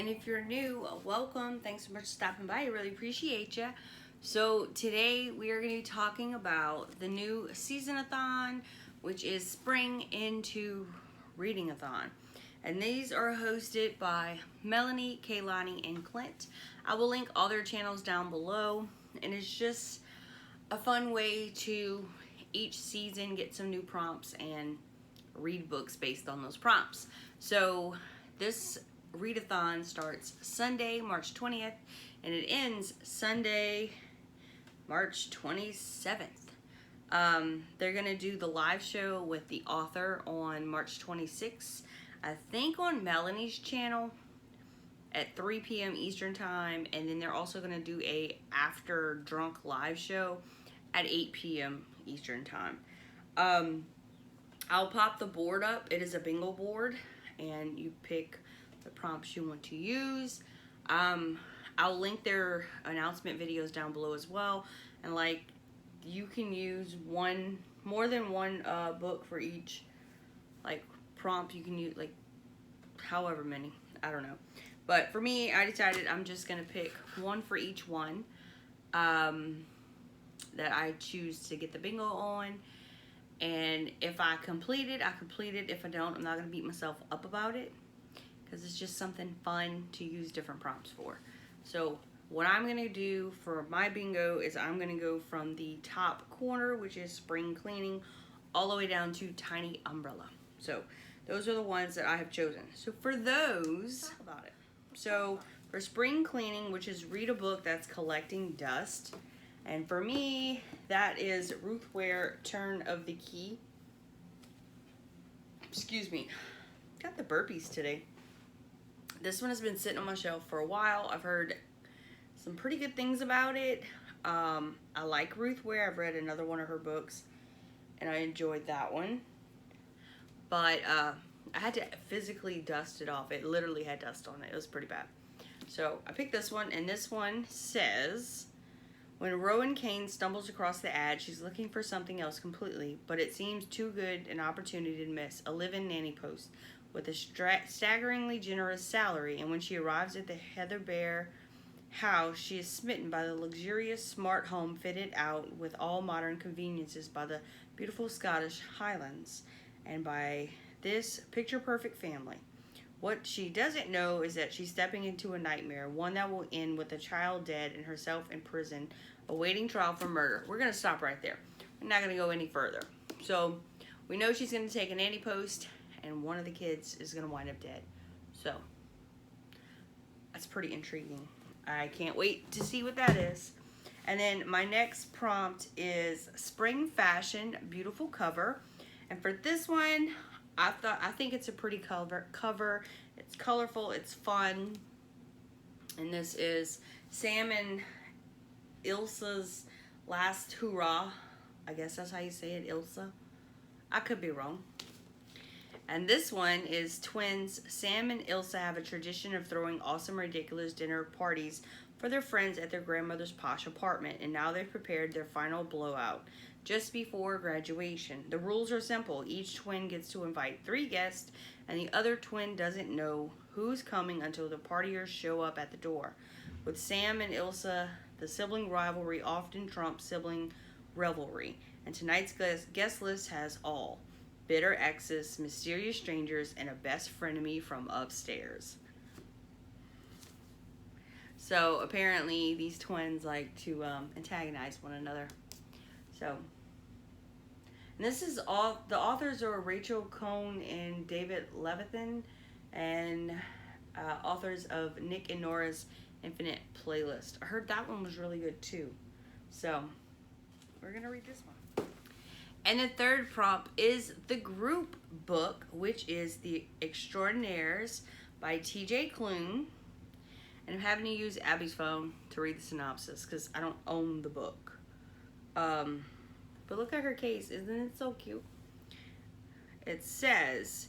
and if you're new, welcome. Thanks so much for stopping by. I really appreciate you. So today we are going to be talking about the new season-a-thon, which is Spring into Reading Athon. And these are hosted by Melanie, Kaylani, and Clint. I will link all their channels down below, and it's just a fun way to each season get some new prompts and read books based on those prompts. So this readathon starts Sunday, March 20th, and it ends Sunday, March 27th. They're gonna do the live show with the author on March 26th, I think on Melanie's channel at 3 p.m. Eastern time, and then they're also gonna do a after drunk live show at 8 p.m. Eastern time. I'll pop the board up. It is a bingo board, and you pick the prompts you want to use. I'll link their announcement videos down below as well, and like you can use more than one book for each like prompt. You can use like however many, I don't know, but for me I decided I'm just gonna pick one for each one that I choose to get the bingo on, and if I complete it, I complete it. If I don't, I'm not gonna beat myself up about it, because it's just something fun to use different prompts for. So what I'm gonna do for my bingo is I'm gonna go from the top corner, which is spring cleaning, all the way down to tiny umbrella. So those are the ones that I have chosen. So for those, talk about it. So for spring cleaning, which is read a book that's collecting dust, and for me that is Ruth Ware, Turn of the Key. Excuse me, got the burpees today. This one has been sitting on my shelf for a while. I've heard some pretty good things about it. I like Ruth Ware. I've read another one of her books, and I enjoyed that one. But I had to physically dust it off. It literally had dust on it. It was pretty bad. So I picked this one, and this one says, when Rowan Kane stumbles across the ad, she's looking for something else completely, but it seems too good an opportunity to miss. A live-in nanny post with a staggeringly generous salary, and when she arrives at the Heather Bear house, she is smitten by the luxurious smart home fitted out with all modern conveniences by the beautiful Scottish Highlands and by this picture-perfect family. What she doesn't know is that she's stepping into a nightmare, one that will end with the child dead and herself in prison, awaiting trial for murder. We're going to stop right there. We're not going to go any further. So we know she's going to take a nanny post, and one of the kids is going to wind up dead. So that's pretty intriguing. I can't wait to see what that is. And then my next prompt is spring fashion, beautiful cover. And for this one, I think it's a pretty cover. It's colorful, it's fun. And this is Sam and Ilsa's last hurrah. I guess that's how you say it, Ilsa. I could be wrong. And this one is twins. Sam and Ilsa have a tradition of throwing awesome, ridiculous dinner parties for their friends at their grandmother's posh apartment, and now they've prepared their final blowout just before graduation. The rules are simple. Each twin gets to invite 3 guests, and the other twin doesn't know who's coming until the partiers show up at the door. With Sam and Ilsa, the sibling rivalry often trumps sibling revelry, and tonight's guest list has all: bitter exes, mysterious strangers, and a best frenemy from upstairs. So apparently these twins like to antagonize one another. So, and this is all, the authors are Rachel Cohn and David Levithan, and authors of Nick and Nora's Infinite Playlist. I heard that one was really good too. So we're gonna read this one. And the third prompt is the group book, which is The Extraordinaires by T.J. Klune. And I'm having to use Abby's phone to read the synopsis because I don't own the book. But look at her case. Isn't it so cute? It says,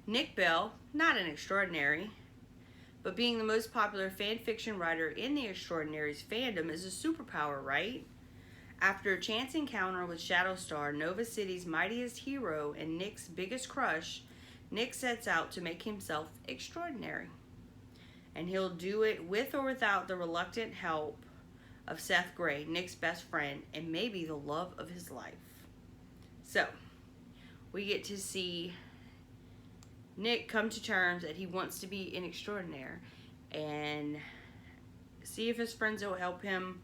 Nick Bell, not an extraordinary, but being the most popular fan fiction writer in the Extraordinaries fandom is a superpower, right? After a chance encounter with Shadowstar, Nova City's mightiest hero and Nick's biggest crush, Nick sets out to make himself extraordinary. and he'll do it with or without the reluctant help of Seth Gray, Nick's best friend, and maybe the love of his life. So, we get to see Nick come to terms that he wants to be an extraordinaire and see if his friends will help him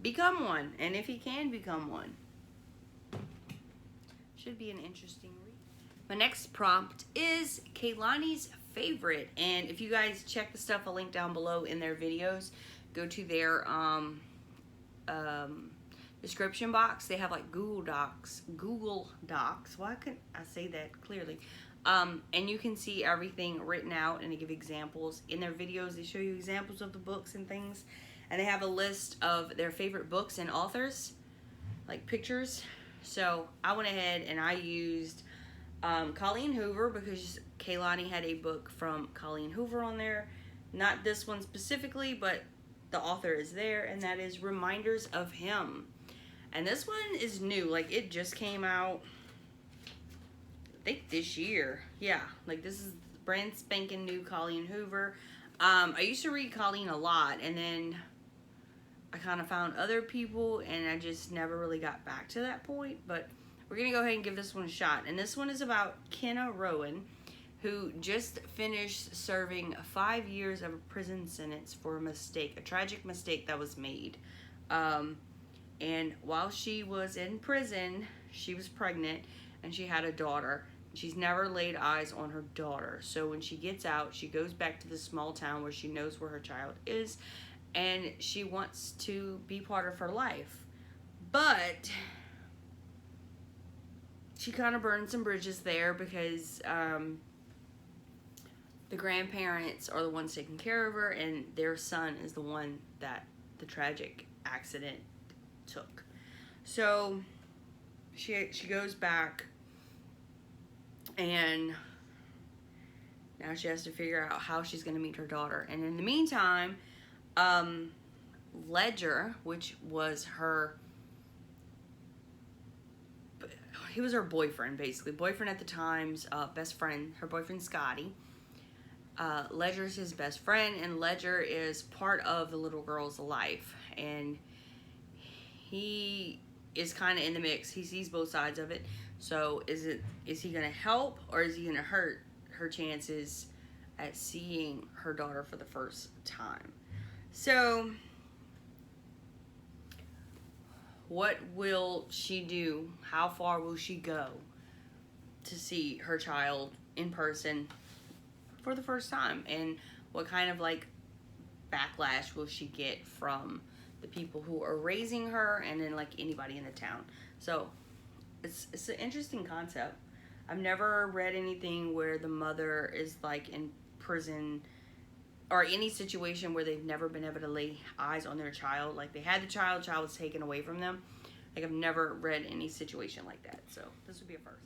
become one, and if he can become one. Should be an interesting read. My next prompt is Kaylani's Favorite, and if you guys check the stuff I'll link down below in their videos, go to their description box. They have like Google Docs. Why couldn't I say that clearly? And you can see everything written out, and they give examples in their videos. They show you examples of the books and things, and they have a list of their favorite books and authors, like pictures. So I went ahead and I used Colleen Hoover, because Kaylani had a book from Colleen Hoover on there. Not this one specifically, but the author is there, and that is Reminders of Him. And this one is new. Like, it just came out, I think, this year. Yeah, like, this is brand spanking new Colleen Hoover. I used to read Colleen a lot, and then I kind of found other people, and I just never really got back to that point. But we're going to go ahead and give this one a shot. And this one is about Kenna Rowan, who just finished serving 5 years of a prison sentence for a tragic mistake that was made. And while she was in prison, she was pregnant, and she had a daughter. She's never laid eyes on her daughter. So when she gets out, she goes back to the small town where she knows where her child is, and she wants to be part of her life. But she kind of burned some bridges there, because the grandparents are the ones taking care of her, and their son is the one that the tragic accident took. So she goes back, and now she has to figure out how she's going to meet her daughter. And in the meantime, Ledger, which was he was her boyfriend, basically. Boyfriend at the time's best friend. Her boyfriend, Scotty. Ledger's his best friend, and Ledger is part of the little girl's life. And he is kind of in the mix. He sees both sides of it. So is he going to help, or is he going to hurt her chances at seeing her daughter for the first time? So what will she do? How far will she go to see her child in person for the first time? And what kind of like backlash will she get from the people who are raising her, and then like anybody in the town? So it's an interesting concept. I've never read anything where the mother is like in prison, or any situation where they've never been able to lay eyes on their child. Like, they had the child was taken away from them. Like, I've never read any situation like that. So this would be a first.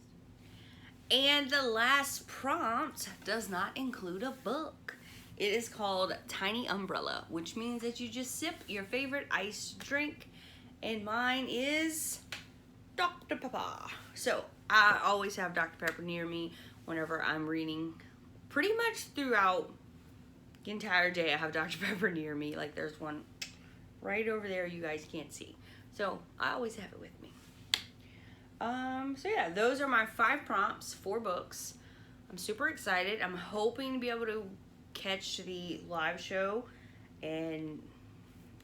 And the last prompt does not include a book. It is called Tiny Umbrella, which means that you just sip your favorite iced drink. And mine is Dr. Pepper. So I always have Dr. Pepper near me whenever I'm reading. Pretty much throughout the entire day, I have Dr. Pepper near me. Like, there's one right over there you guys can't see. So I always have it with me. So yeah, those are my 5 prompts for books. I'm super excited. I'm hoping to be able to catch the live show and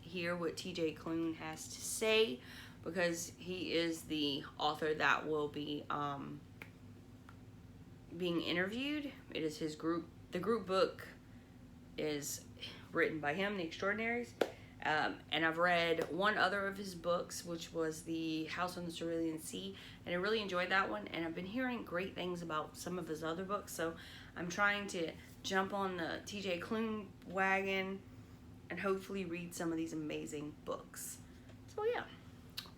hear what TJ Klune has to say, because he is the author that will be being interviewed. It is his group. The group book is written by him, The Extraordinaries. And I've read one other of his books, which was The House on the Cerulean Sea, and I really enjoyed that one. And I've been hearing great things about some of his other books, so I'm trying to jump on the TJ Klune wagon and hopefully read some of these amazing books. So yeah.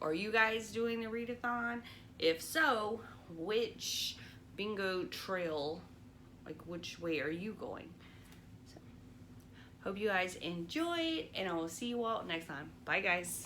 Are you guys doing the readathon? If so, which bingo trail, like which way are you going? So, hope you guys enjoyed, and I will see you all next time. Bye guys.